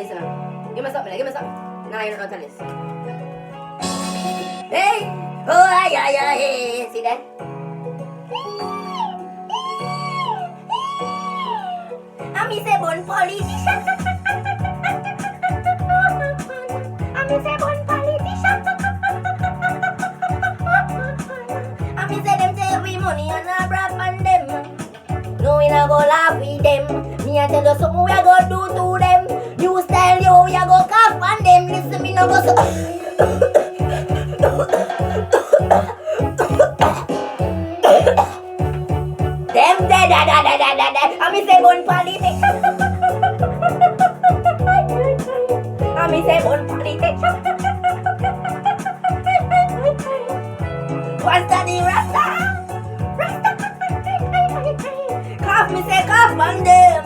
tell you. Give me something, give me something. Nah, you don't know tell you. Hey! Oh, hey. See that? I'm a born politician. I'm a born politician. I'm a them take we money and I brag on them. No, we not go laugh with them. Me I tell you something we a go do to them. You style you, we a go cough on them. Listen, me no go so. Them dead. I'm a born politician. I'm a born politician. What's that the Rasta? Rasta. Cough me say cough on them.